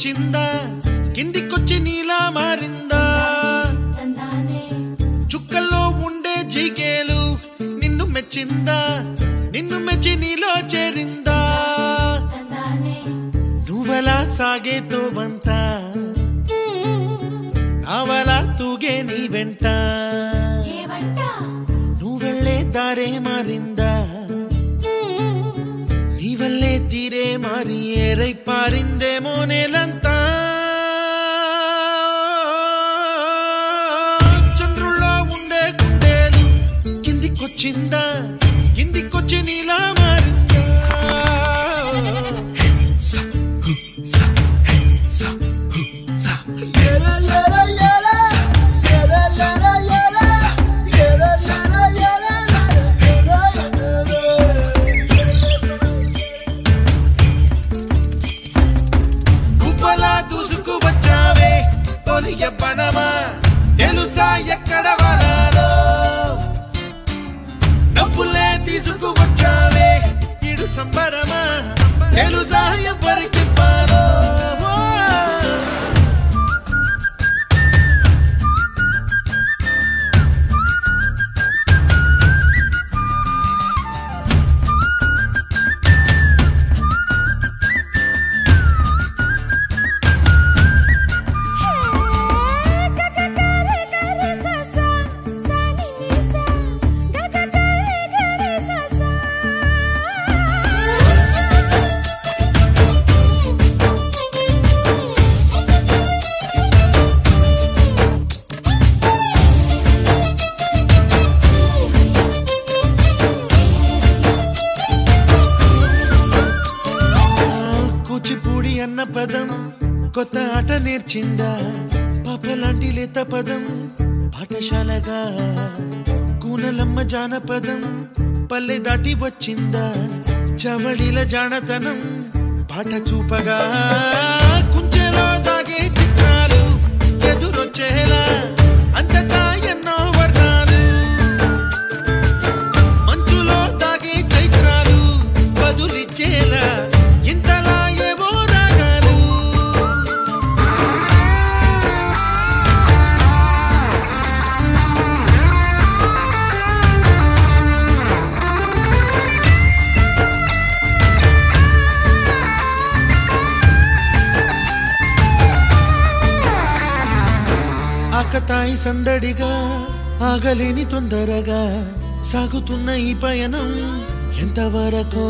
కిందికొచ్చిందా కిందికొచ్చి నీలా మారిందా చుక్కల్లో ఉండే జీకేలు నిన్ను మెచ్చిందా నిన్ను మెచ్చి నీలో చేరిందా నువ్వలా సాగేతో వంత నావలా తూగే నీ వెంట నువ్వెళ్ళే దారే మారిందా నీవల్లే తీరే మారి ఏరై పారిందేమో నేలంతా చంద్రుల్లో ఉండే కుందేలు కిందికొచ్చిందా కిందికొచ్చి నీలా మారిందా పనమా తెలుసా ఎక్కడ వరాలో డబ్బులే తీసుకువచ్చావే ఇడు సంబరమా తెలుసా ఎవరికి పాలో కూచిపూడి అన్న పదం కొత్త ఆట నేర్చిందా పాపలాంటి లేత పదం పాఠశాలగా కూనలమ్మ జానపదం పల్లె దాటి వచ్చిందా చవడిల జానతనం పాట చూపగా కుంచెలో దాగే చిత్రాలు ఎదురొచ్చేలా అంతటా ఎన్నో వర్ణాలు మంచులో దాగే చైత్రాలు బదులిచ్చేలా ఇంతలా ఏవో రాగాలు ఆకతాయి సందడిగా ఆగలేని తొందరగా సాగుతున్న ఈ పయనం ఎంతవరకో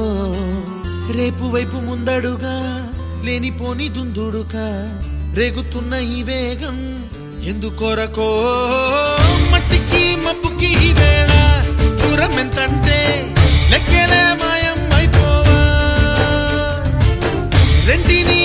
రేపు వైపు ముందడుగా లేనిపోని దుందుడుగా రేగుతున్న ఈ వేగం ఎందుకొరకో మట్టికి మబ్బుకి ఈ వేళ దూరం ఎంతంటే లెక్కలే మాయం అయిపోవా రెంటిని